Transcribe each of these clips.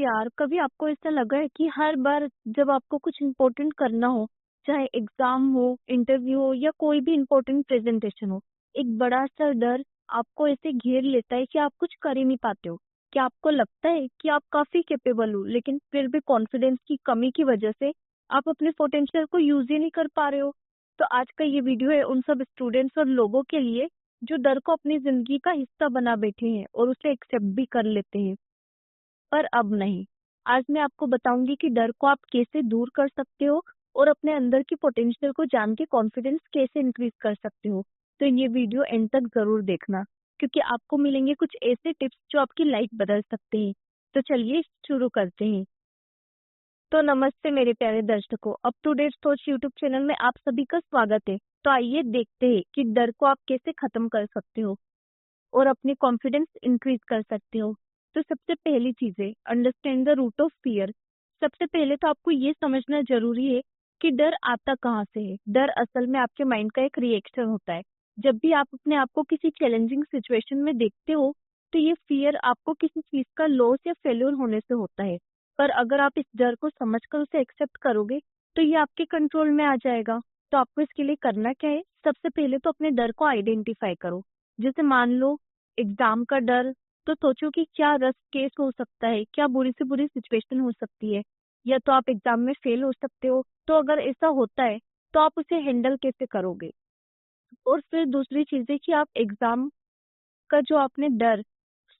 यार, कभी आपको ऐसा लगा है कि हर बार जब आपको कुछ इम्पोर्टेंट करना हो, चाहे एग्जाम हो, इंटरव्यू हो या कोई भी इम्पोर्टेंट प्रेजेंटेशन हो, एक बड़ा सा डर आपको ऐसे घेर लेता है कि आप कुछ कर ही नहीं पाते हो। क्या आपको लगता है कि आप काफी कैपेबल हो, लेकिन फिर भी कॉन्फिडेंस की कमी की वजह से आप अपने पोटेंशियल को यूज ही नहीं कर पा रहे हो? तो आज का ये वीडियो है उन सब स्टूडेंट्स और लोगों के लिए जो डर को अपनी जिंदगी का हिस्सा बना बैठे हैं और उसे एक्सेप्ट भी कर लेते हैं, पर अब नहीं। आज मैं आपको बताऊंगी कि डर को आप कैसे दूर कर सकते हो और अपने अंदर की पोटेंशियल को जान के कॉन्फिडेंस कैसे इंक्रीज कर सकते हो। तो ये वीडियो एंड तक जरूर देखना, क्योंकि आपको मिलेंगे कुछ ऐसे टिप्स जो आपकी लाइफ बदल सकते हैं। तो चलिए शुरू करते हैं। तो नमस्ते मेरे प्यारे दर्शकों, अप टू डेट सोच यूट्यूब चैनल में आप सभी का स्वागत है। तो आइए देखते हैं कि डर को आप कैसे खत्म कर सकते हो और अपनी कॉन्फिडेंस इंक्रीज कर सकते हो। तो सबसे पहली चीज है understand the root of fear. सबसे पहले तो आपको ये समझना जरूरी है कि डर आता कहाँ से है। डर असल में आपके माइंड का एक रिएक्शन होता है। जब भी आप अपने आप को किसी चैलेंजिंग सिचुएशन में देखते हो, तो ये फियर आपको किसी चीज का लॉस या फेल्योर होने से होता है। पर अगर आप इस डर को समझकर उसे एक्सेप्ट करोगे, तो ये आपके कंट्रोल में आ जाएगा। तो आपको इसके लिए करना क्या है? सबसे पहले तो अपने डर को आइडेंटिफाई करो। जैसे मान लो एग्जाम का डर, तो सोचो कि क्या रस्ट केस हो सकता है, क्या बुरी से बुरी सिचुएशन हो सकती है, या तो आप एग्जाम में फेल हो सकते हो। तो अगर ऐसा होता है तो आप उसे हैंडल कैसे करोगे? और फिर दूसरी चीज है कि आप एग्जाम का जो आपने डर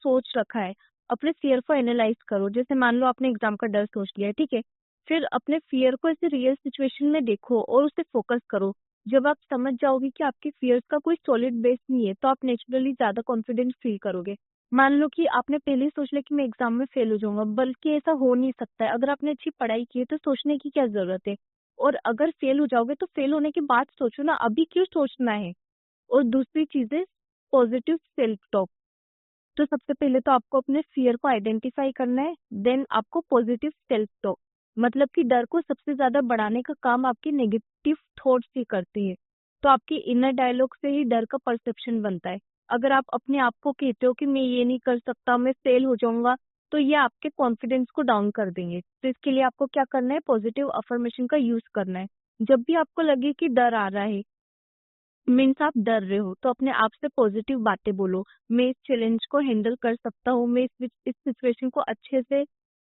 सोच रखा है, अपने फियर को एनालाइज करो। जैसे मान लो आपने एग्जाम का डर सोच लिया है, ठीक है। फिर अपने फियर को ऐसे रियल सिचुएशन में देखो और उसे फोकस करो। जब आप समझ जाओगे कि आपके फियर्स का कोई सॉलिड बेस नहीं है, तो आप नेचुरली ज्यादा कॉन्फिडेंस फील करोगे। मान लो कि आपने पहले ही सोच लिया कि मैं एग्जाम में फेल हो जाऊंगा, बल्कि ऐसा हो नहीं सकता है। अगर आपने अच्छी पढ़ाई की है तो सोचने की क्या जरूरत है। और अगर फेल हो जाओगे तो फेल होने के बाद सोचो ना, अभी क्यों सोचना है। और दूसरी चीज है पॉजिटिव सेल्फ टॉक। तो सबसे पहले तो आपको अपने फियर को आइडेंटिफाई करना है, देन आपको पॉजिटिव सेल्फ टॉक। मतलब कि डर को सबसे ज्यादा बढ़ाने का काम आपके नेगेटिव थॉट्स ही करते हैं। तो आपके इनर डायलॉग से ही डर का परसेप्शन बनता है। अगर आप अपने आप को कहते हो कि मैं ये नहीं कर सकता, मैं फेल हो जाऊंगा, तो ये आपके कॉन्फिडेंस को डाउन कर देंगे। तो इसके लिए आपको क्या करना है? पॉजिटिव अफर्मेशन का यूज करना है। जब भी आपको लगे कि डर आ रहा है, मीन्स आप डर रहे हो, तो अपने आप से पॉजिटिव बातें बोलो। मैं इस चैलेंज को हैंडल कर सकता हूँ, मैं इस सिचुएशन को अच्छे से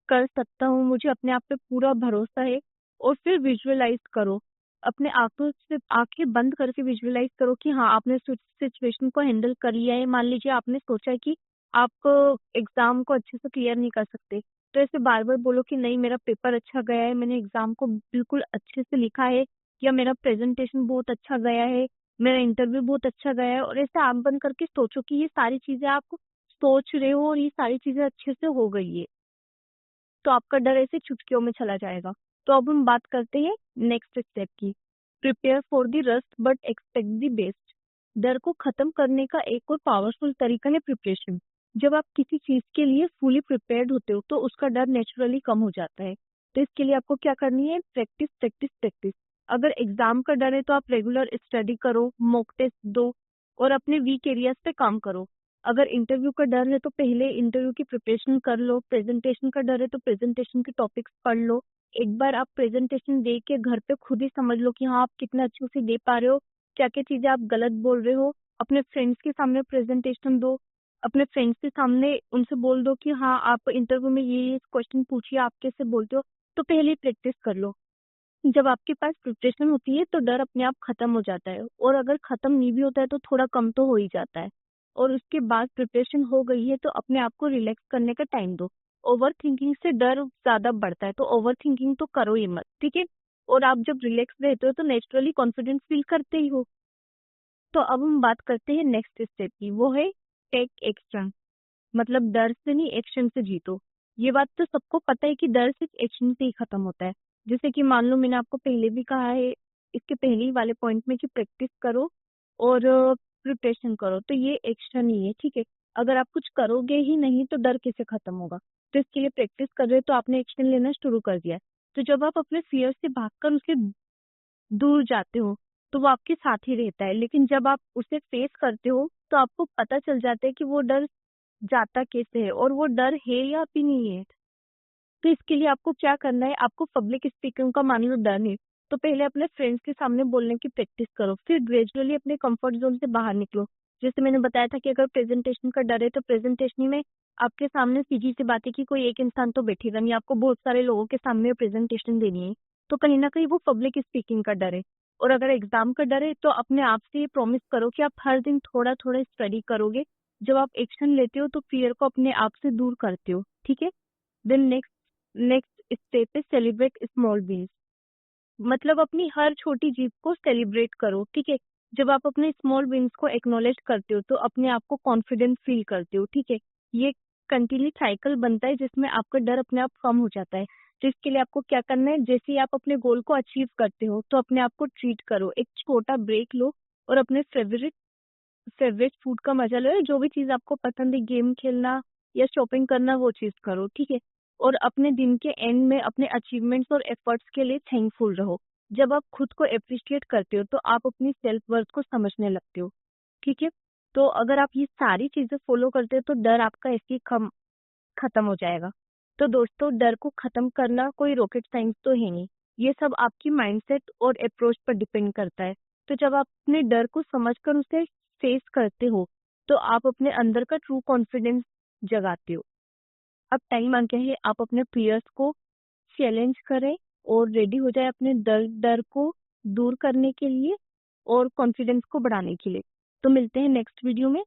कर सकता हूँ, मुझे अपने आप पे पूरा भरोसा है। और फिर विजुअलाइज करो। अपने आंखों से आंखें बंद करके विजुअलाइज करो कि हाँ, आपने सिचुएशन को हैंडल कर लिया है। मान लीजिए आपने सोचा है कि आप एग्जाम को अच्छे से क्लियर नहीं कर सकते, तो ऐसे बार बार बोलो कि नहीं, मेरा पेपर अच्छा गया है, मैंने एग्जाम को बिल्कुल अच्छे से लिखा है, या मेरा प्रेजेंटेशन बहुत अच्छा गया है, मेरा इंटरव्यू बहुत अच्छा गया है। और ऐसे आंख बंद करके सोचो कि ये सारी चीजें आप सोच रहे हो और ये सारी चीजें अच्छे से हो गई है। तो आपका डर ऐसे चुटकियों में चला जाएगा। तो अब हम बात करते हैं नेक्स्ट स्टेप की। Prepare for the rust but expect the best. डर को खत्म करने का एक और पावरफुल तरीका है प्रिपरेशन। जब आप किसी चीज के लिए फुली प्रिपेयर्ड होते हो, तो उसका डर नेचुरली कम हो जाता है। तो इसके लिए आपको क्या करनी है? Practice practice practice. अगर एग्जाम का डर है तो आप रेगुलर स्टडी करो, मॉक टेस्ट दो और अपने वीक एरियाज पे काम करो। अगर इंटरव्यू का डर है तो पहले इंटरव्यू की प्रिपरेशन कर लो। प्रेजेंटेशन का डर है तो प्रेजेंटेशन के टॉपिक्स पढ़ लो। एक बार आप प्रेजेंटेशन दे के घर पे खुद ही समझ लो कि हाँ, आप कितना अच्छे से दे पा रहे हो, क्या क्या चीजें आप गलत बोल रहे हो। अपने फ्रेंड्स के सामने प्रेजेंटेशन दो। अपने फ्रेंड्स के सामने उनसे बोल दो कि हाँ, आप इंटरव्यू में ये क्वेश्चन पूछिए, आप कैसे बोलते हो। तो पहले प्रैक्टिस कर लो। जब आपके पास प्रिपरेशन होती है तो डर अपने आप खत्म हो जाता है, और अगर खत्म नहीं भी होता है तो थोड़ा कम तो हो ही जाता है। और उसके बाद प्रिपरेशन हो गई है तो अपने आप को रिलैक्स करने का टाइम दो। ओवर थिंकिंग से डर ज्यादा बढ़ता है, तो ओवर थिंकिंग तो करो ही मत, ठीक है। और आप जब रिलैक्स रहते हो तो नेचुरली कॉन्फिडेंस फील करते ही हो। तो अब हम बात करते हैं नेक्स्ट स्टेप की, वो है टेक एक्शन। मतलब डर से नहीं, एक्शन से जीतो। ये बात तो सबको पता है कि डर सिर्फ एक्शन से ही खत्म होता है। जैसे कि मान लो मैंने आपको पहले भी कहा है, इसके पहले ही वाले पॉइंट में, कि प्रैक्टिस करो और प्रिपरेशन करो, तो ये एक्शन ही है, ठीक है। अगर आप कुछ करोगे ही नहीं तो डर कैसे खत्म होगा? तो इसके लिए प्रैक्टिस कर रहे हो तो आपने एक्शन लेना शुरू कर दिया है। तो जब आप अपने फियर से भागकर उसके दूर जाते हो, तो वो आपके साथ ही रहता है। लेकिन जब आप उसे फेस करते हो तो आपको पता चल जाता है कि वो डर जाता कैसे है, और वो डर है या भी नहीं है। तो इसके लिए आपको क्या करना है, आपको पब्लिक स्पीकिंग का मान लो डर है, तो पहले अपने फ्रेंड्स के सामने बोलने की प्रैक्टिस करो, फिर ग्रेजुअली अपने कंफर्ट जोन से बाहर निकलो। जैसे मैंने बताया था कि अगर प्रेजेंटेशन का डर है तो प्रेजेंटेशन में आपके सामने सीधी सी बात है कि कोई एक इंसान तो बैठेगा नहीं, आपको बहुत सारे लोगों के सामने प्रेजेंटेशन देनी है, तो कहीं ना कहीं वो पब्लिक स्पीकिंग का डर है। और अगर एग्जाम का डर है तो अपने आप से ये प्रॉमिस करो कि आप हर दिन थोड़ा थोड़ा स्टडी करोगे। जब आप एक्शन लेते हो तो फियर को अपने आप से दूर करते हो, ठीक है। देन नेक्स्ट नेक्स्ट स्टेप है सेलिब्रेट स्मॉल विन्स। मतलब अपनी हर छोटी जीत को सेलिब्रेट करो, ठीक है। जब आप अपने स्मॉल विन्स को एक्नॉलेज करते हो तो अपने आप को कॉन्फिडेंट फील करते हो, ठीक है। ये कंटिन्यू साइकिल बनता है जिसमें आपका डर अपने आप कम हो जाता है। तो इसके लिए आपको क्या करना है, जैसे ही आप अपने गोल को अचीव करते हो तो अपने आप को ट्रीट करो, एक छोटा ब्रेक लो और अपने फेवरेट फूड का मजा लो, या जो भी चीज आपको पसंद है, गेम खेलना या शॉपिंग करना, वो चीज करो, ठीक है। और अपने दिन के एंड में अपने अचीवमेंट्स और एफर्ट्स के लिए थैंकफुल रहो। जब आप खुद को अप्रिशिएट करते हो तो आप अपनी सेल्फ वर्थ को समझने लगते हो, ठीक है। तो अगर आप ये सारी चीजें फॉलो करते हो तो डर आपका ऐसे ही खत्म हो जाएगा। तो दोस्तों, डर को खत्म करना कोई रॉकेट साइंस तो है नहीं, ये सब आपकी माइंडसेट और अप्रोच पर डिपेंड करता है। तो जब आप अपने डर को समझकर उसे फेस करते हो तो आप अपने अंदर का ट्रू कॉन्फिडेंस जगाते हो। अब टाइम आ गया है आप अपने फियर्स को चैलेंज करें और रेडी हो जाए अपने डर डर को दूर करने के लिए और कॉन्फिडेंस को बढ़ाने के लिए। तो मिलते हैं नेक्स्ट वीडियो में।